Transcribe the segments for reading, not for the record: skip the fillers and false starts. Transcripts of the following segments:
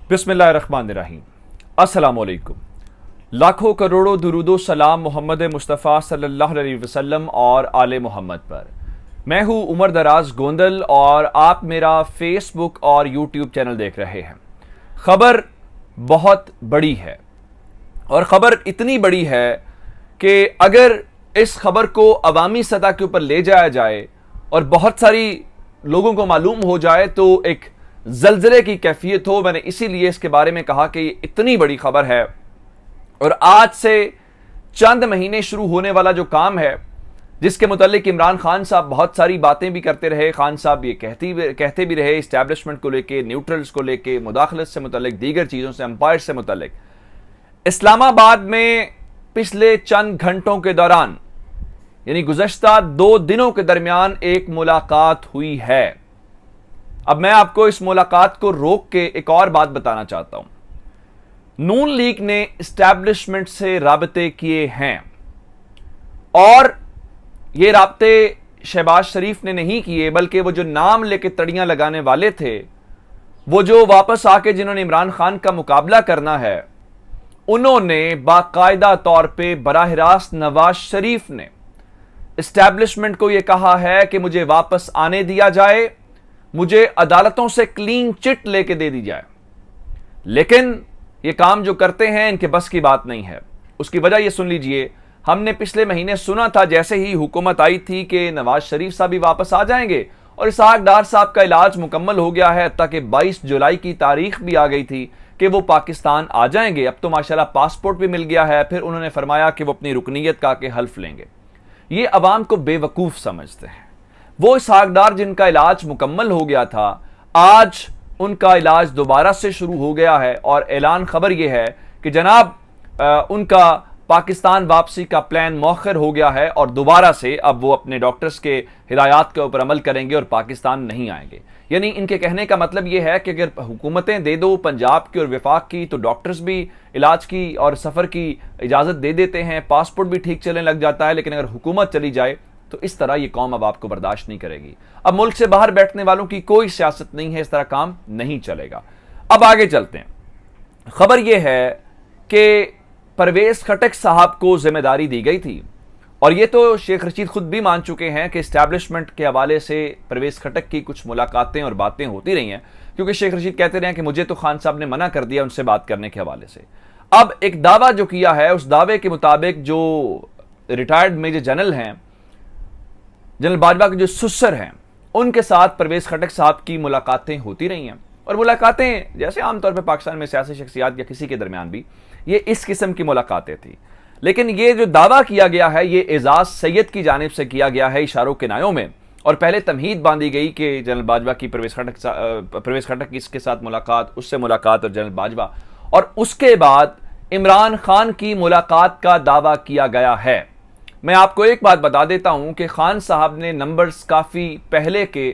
बिस्मिल्लाहिर्रहमानिर्रहीम। अस्सलामुअलैकुम। लाखों करोड़ों दुरूदो सलाम मोहम्मद मुस्तफ़ा सल्लल्लाहु अलैहि वसल्लम और आले मोहम्मद पर। मैं हूं उमर दराज गोंदल और आप मेरा फेसबुक और यूट्यूब चैनल देख रहे हैं। खबर बहुत बड़ी है और खबर इतनी बड़ी है कि अगर इस खबर को अवामी सतह के ऊपर ले जाया जाए और बहुत सारी लोगों को मालूम हो जाए तो एक जलजले की कैफियत हो। मैंने इसीलिए इसके बारे में कहा कि ये इतनी बड़ी खबर है और आज से चंद महीने शुरू होने वाला जो काम है, जिसके मुतालिक इमरान खान साहब बहुत सारी बातें भी करते रहे। खान साहब ये कहते भी रहे इस्टेब्लिशमेंट को लेके, न्यूट्रल्स को लेके, मुदाखलत से मुतालिक, दीगर चीज़ों से, अंपायर से मुतालिक। इस्लामाबाद में पिछले चंद घंटों के दौरान यानी गुज़श्ता 2 दिनों के दरमियान एक मुलाकात हुई है। अब मैं आपको इस मुलाकात को रोक के एक और बात बताना चाहता हूं। नून लीग ने इस्टेब्लिशमेंट से राबते किए हैं और ये राबते शहबाज शरीफ ने नहीं किए, बल्कि वो जो नाम लेके तड़ियां लगाने वाले थे, वो जो वापस आके जिन्होंने इमरान खान का मुकाबला करना है, उन्होंने बाकायदा तौर पे बराह रास्त नवाज शरीफ ने इस्टेब्लिशमेंट को यह कहा है कि मुझे वापस आने दिया जाए, मुझे अदालतों से क्लीन चिट लेके दे दी जाए। लेकिन ये काम जो करते हैं इनके बस की बात नहीं है। उसकी वजह ये सुन लीजिए। हमने पिछले महीने सुना था जैसे ही हुकूमत आई थी कि नवाज शरीफ साहब भी वापस आ जाएंगे और इसहाक डार साहब का इलाज मुकम्मल हो गया है, ताकि 22 जुलाई की तारीख भी आ गई थी कि वो पाकिस्तान आ जाएंगे। अब तो माशाल्लाह पासपोर्ट भी मिल गया है। फिर उन्होंने फरमाया कि वो अपनी रुकनीयत का के हल्फ लेंगे। ये अवाम को बेवकूफ समझते हैं। वो इसहाक डार जिनका इलाज मुकम्मल हो गया था, आज उनका इलाज दोबारा से शुरू हो गया है और ऐलान खबर यह है कि जनाब उनका पाकिस्तान वापसी का प्लान मौखर हो गया है और दोबारा से अब वो अपने डॉक्टर्स के हिदायत के ऊपर अमल करेंगे और पाकिस्तान नहीं आएंगे। यानी इनके कहने का मतलब यह है कि अगर हुकूमतें दे दो पंजाब की और वफाक की, तो डॉक्टर्स भी इलाज की और सफ़र की इजाज़त दे देते हैं, पासपोर्ट भी ठीक चलने लग जाता है। लेकिन अगर हुकूमत चली जाए तो इस तरह ये कौम अब आपको बर्दाश्त नहीं करेगी। अब मुल्क से बाहर बैठने वालों की कोई सियासत नहीं है, इस तरह काम नहीं चलेगा। अब आगे चलते हैं। खबर यह है कि परवेज खटक साहब को जिम्मेदारी दी गई थी और ये तो शेख रशीद खुद भी मान चुके हैं कि इस्टेब्लिशमेंट के हवाले से परवेज खटक की कुछ मुलाकातें और बातें होती रही हैं, क्योंकि शेख रशीद कहते रहे कि मुझे तो खान साहब ने मना कर दिया उनसे बात करने के हवाले से। अब एक दावा जो किया है, उस दावे के मुताबिक जो रिटायर्ड मेजर जनरल हैं, जनरल बाजवा के जो सुसर हैं, उनके साथ परवेज खटक साहब की मुलाकातें होती रही हैं। और मुलाकातें जैसे आमतौर पर पाकिस्तान में सियासी शख्सियात या किसी के दरमियान भी ये इस किस्म की मुलाकातें थी। लेकिन ये जो दावा किया गया है ये एजाज सैयद की जानिब से किया गया है इशारों के नायों में, और पहले तमहीद बांधी गई कि जनरल बाजवा की परवेज खटक की इसके साथ मुलाकात, उससे मुलाकात और जनरल बाजवा, और उसके बाद इमरान खान की मुलाकात का दावा किया गया है। मैं आपको एक बात बता देता हूं कि खान साहब ने नंबर्स काफी पहले के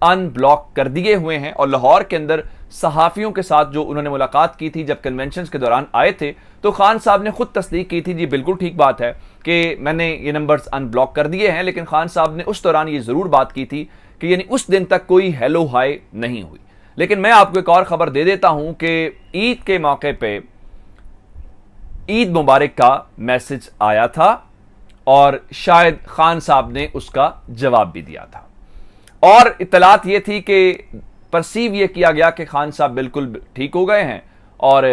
अनब्लॉक कर दिए हुए हैं और लाहौर के अंदर सहाफियों के साथ जो उन्होंने मुलाकात की थी, जब कन्वेंशन के दौरान आए थे, तो खान साहब ने खुद तस्दीक की थी, जी बिल्कुल ठीक बात है कि मैंने ये नंबर्स अनब्लॉक कर दिए हैं। लेकिन खान साहब ने उस दौरान ये जरूर बात की थी कि यानी उस दिन तक कोई हेलो हाय नहीं हुई। लेकिन मैं आपको एक और खबर दे देता हूं कि ईद के मौके पर ईद मुबारक का मैसेज आया था और शायद खान साहब ने उसका जवाब भी दिया था और इत्तलात ये थी कि परसीव ये किया गया कि खान साहब बिल्कुल ठीक हो गए हैं और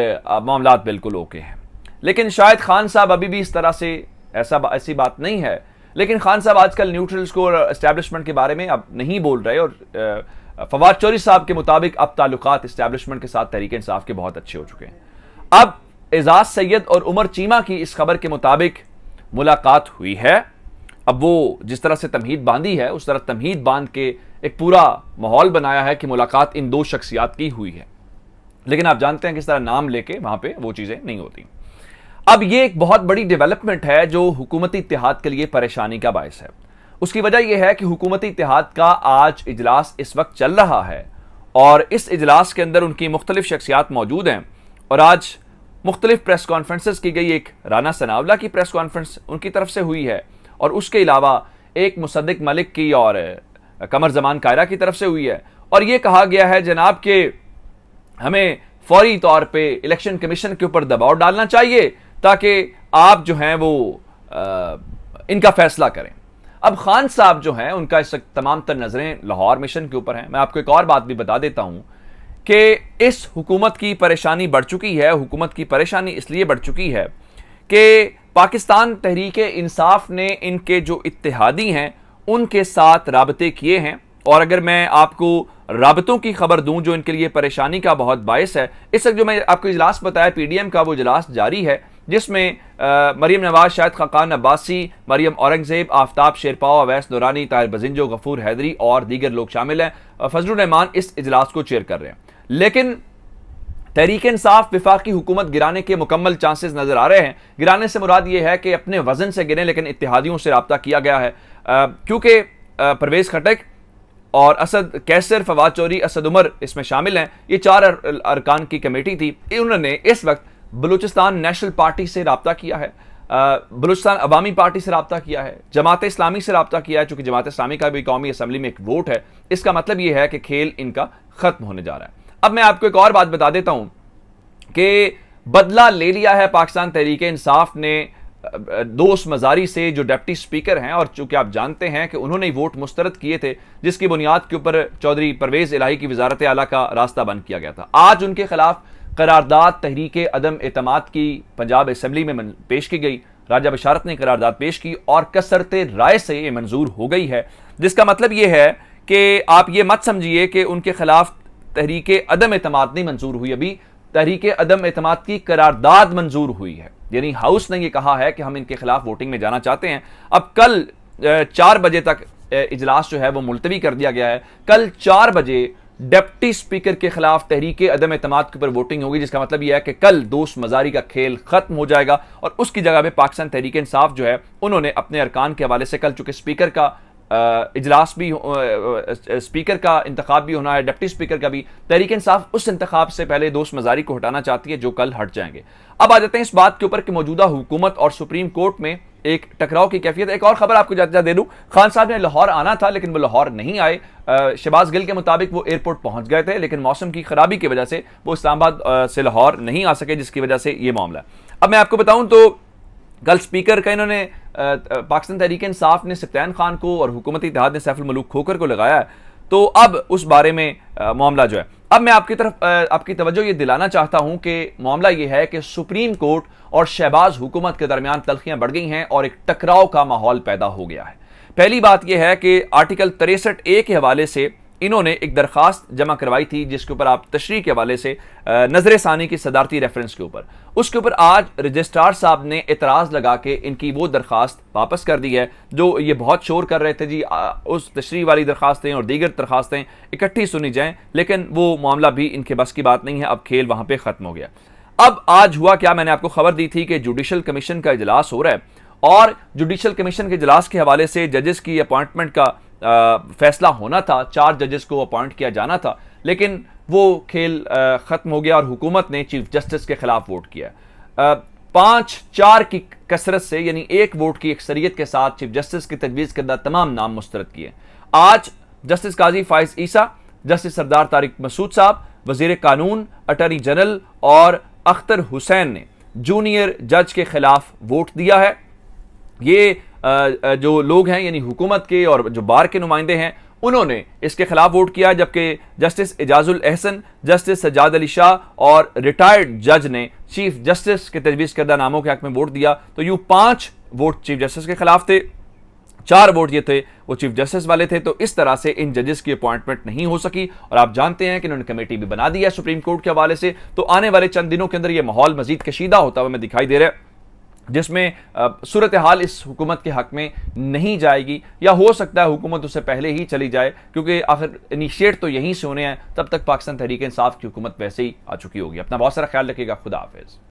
मामलात बिल्कुल ओके हैं। लेकिन शायद खान साहब अभी भी इस तरह से ऐसी बात नहीं है। लेकिन खान साहब आजकल न्यूट्रल्स को और एस्टेब्लिशमेंट के बारे में अब नहीं बोल रहे और फवाद चौधरी साहब के मुताबिक अब ताल्लुकात एस्टेब्लिशमेंट के साथ तहरीक इंसाफ के बहुत अच्छे हो चुके हैं। अब एजाज सैयद और उमर चीमा की इस खबर के मुताबिक मुलाकात हुई है। अब वो जिस तरह से तमहीद बांधी है उस तरह तमहीद बांध के एक पूरा माहौल बनाया है कि मुलाकात इन 2 शख्सियात की हुई है। लेकिन आप जानते हैं कि इस तरह नाम लेके वहां पे वो चीजें नहीं होती। अब ये एक बहुत बड़ी डेवलपमेंट है जो हुकूमती इत्तेहाद के लिए परेशानी का बायस है। उसकी वजह यह है कि हुकूमती इत्तेहाद का आज इजलास इस वक्त चल रहा है और इस इजलास के अंदर उनकी मुख्तलिफ शख्सियात मौजूद हैं और आज मुख्तलिफ प्रेस कॉन्फ्रेंसेस की गई। एक राना सनावला की प्रेस कॉन्फ्रेंस उनकी तरफ से हुई है और उसके अलावा एक मुसद्दिक मलिक की और कमर जमान कायरा की तरफ से हुई है और यह कहा गया है जनाब के हमें फौरी तौर पे इलेक्शन कमीशन के ऊपर दबाव डालना चाहिए ताकि आप जो हैं वो इनका फैसला करें। अब खान साहब जो हैं उनका इस तमाम तर नजरें लाहौर मिशन के ऊपर हैं। मैं आपको एक और बात भी बता देता हूं कि इस हुकूमत की परेशानी बढ़ चुकी है। हुकूमत की परेशानी इसलिए बढ़ चुकी है कि पाकिस्तान तहरीक इंसाफ ने इनके जो इत्तेहादी हैं उनके साथ राबते किए हैं। और अगर मैं आपको राबतों की खबर दूं जो इनके लिए परेशानी का बहुत बायस है, इस वक्त जो मैं आपको इजलास बताया पीडीएम का, वो इजलास जारी है जिसमें मरीम नवाज, शाहिद खाकान अब्बासी, मरियम औरंगजेब, आफ्ताब शेरपाव, अवैस नूरानी, ताहिर बजिंजो, गफूर हैदरी और दीगर लोग शामिल हैं। फजलुर रहमान इस इजलास को चेयर कर रहे हैं। लेकिन तहरीक इंसाफ विफाकी हुकूमत गिराने के मुकम्मल चांसेस नजर आ रहे हैं। गिराने से मुराद ये है कि अपने वजन से गिरे, लेकिन इत्तेहादियों से रब्ता किया गया है क्योंकि परवेज खटक और असद कैसर, फवाद चौधरी, असद उमर इसमें शामिल हैं। ये 4 अरकान की कमेटी थी। उन्होंने इस वक्त बलूचिस्तान नेशनल पार्टी से रब्ता किया है, बलूचिस्तान अवामी पार्टी से रब्ता किया है, जमात इस्लामी से रब्ता किया है। चूंकि जमात इस्लामी का भी कौमी असम्बली में एक वोट है, इसका मतलब यह है कि खेल इनका खत्म होने जा रहा है। अब मैं आपको एक और बात बता देता हूं कि बदला ले लिया है पाकिस्तान तहरीक इंसाफ ने दोस्त मजारी से, जो डिप्टी स्पीकर हैं, और चूंकि आप जानते हैं कि उन्होंने वोट मुस्तरद किए थे जिसकी बुनियाद के ऊपर चौधरी परवेज इलाही की वजारत आला का रास्ता बंद किया गया था। आज उनके खिलाफ करारदाद तहरीक अदम एतमाद की पंजाब असम्बली में पेश की गई। राजा बशारत ने करारदाद पेश की और कसरते राय से ये मंजूर हो गई है, जिसका मतलब ये है कि आप ये मत समझिए कि उनके खिलाफ तहरीक अदम एतमाद नहीं मंजूर हुई, अभी तहरीक अदम एतमाद की करारदाद मंजूर हुई है। यानी हाउस ने यह कहा है कि हम इनके खिलाफ वोटिंग में जाना चाहते हैं। अब कल 4 बजे तक इजलास जो है वो मुलतवी कर दिया गया है। कल 4 बजे डिप्टी स्पीकर के खिलाफ तहरीक अदम एतमाद के ऊपर वोटिंग होगी, जिसका मतलब यह है कि कल दोस्त मजारी का खेल खत्म हो जाएगा और उसकी जगह पे पाकिस्तान तहरीक इंसाफ जो है उन्होंने अपने अरकान के हवाले से कल, चूंकि स्पीकर का इजलास भी, स्पीकर का इंतखाब भी होना है, डिप्टी स्पीकर का भी, तहरीक इंसाफ उस इंतखाब से पहले दोस्त मजारी को हटाना चाहती है जो कल हट जाएंगे। अब आ जाते हैं इस बात के ऊपर कि मौजूदा हुकूमत और सुप्रीम कोर्ट में एक टकराव की कैफियत। एक और खबर आपको जाते दे दूं, खान साहब ने लाहौर आना था लेकिन वो लाहौर नहीं आए। शहबाज गिल के मुताबिक वो एयरपोर्ट पहुंच गए थे, लेकिन मौसम की खराबी की वजह से वो इस्लामाबाद से लाहौर नहीं आ सके, जिसकी वजह से ये मामला। अब मैं आपको बताऊं तो कल स्पीकर का इन्होंने पाकिस्तान तहरीक इंसाफ ने सत्यान खान को और हुकूमती इत्तेहाद ने सैफुल मलूक खोखर को लगाया है, तो अब उस बारे में मामला जो है, अब मैं आपकी तवज्जो ये दिलाना चाहता हूं कि मामला ये है कि सुप्रीम कोर्ट और शहबाज हुकूमत के दरमियान तल्खियां बढ़ गई हैं और एक टकराव का माहौल पैदा हो गया है। पहली बात यह है कि आर्टिकल 63A के हवाले से इन्होंने एक दरखास्त जमा करवाई थी, जिसके ऊपर आप तशरीह के हवाले से नजर सानी की सदारती रेफरेंस के ऊपर, उसके ऊपर आज रजिस्ट्रार साहब ने एतराज़ लगा के इनकी वो दरखास्त वापस कर दी है। जो ये बहुत शोर कर रहे थे जी उस तशरीह वाली दरखास्तें और दीगर दरखास्तें इकट्ठी सुनी जाएं, लेकिन वो मामला भी इनके बस की बात नहीं है। अब खेल वहां पर ख़त्म हो गया। अब आज हुआ क्या, मैंने आपको खबर दी थी कि जुडिशल कमीशन का इजलास हो रहा है और जुडिशल कमीशन के इजलास के हवाले से जजेस की अपॉइंटमेंट का फैसला होना था। 4 जजेस को अपॉइंट किया जाना था, लेकिन वो खेल खत्म हो गया और हुकूमत ने चीफ जस्टिस के खिलाफ वोट किया। 5-4 की कसरत से, यानी 1 वोट की अक्सरियत के साथ चीफ जस्टिस की तजवीज़ करदा तमाम नाम मुस्तरद किए। आज जस्टिस काजी फाइज ईसा, जस्टिस सरदार तारिक मसूद साहब, वजीर कानून, अटॉर्नी जनरल और अख्तर हुसैन ने जूनियर जज के खिलाफ वोट दिया है। ये जो लोग हैं यानी हुकूमत के और जो बार के नुमाइंदे हैं, उन्होंने इसके खिलाफ वोट किया, जबकि जस्टिस एजाजुल एहसन, जस्टिस सज्जाद अली शाह और रिटायर्ड जज ने चीफ जस्टिस के तजवीज़ करदा नामों के हक में वोट दिया। तो यूं 5 वोट चीफ जस्टिस के खिलाफ थे, 4 वोट ये थे वो चीफ जस्टिस वाले थे। तो इस तरह से इन जजेस की अपॉइंटमेंट नहीं हो सकी और आप जानते हैं कि इन्होंने कमेटी भी बना दी है सुप्रीम कोर्ट के हवाले से। तो आने वाले चंद दिनों के अंदर यह माहौल मजीद कशीदा होता हुआ हमें दिखाई दे रहा है, जिसमें सूरत हाल इस हुकूमत के हक में नहीं जाएगी, या हो सकता है हुकूमत उससे पहले ही चली जाए, क्योंकि आखिर इनिशिएट तो यहीं से होने हैं। तब तक पाकिस्तान तहरीक इंसाफ की हुकूमत वैसे ही आ चुकी होगी। अपना बहुत सारा ख्याल रखिएगा। खुदा हाफिज।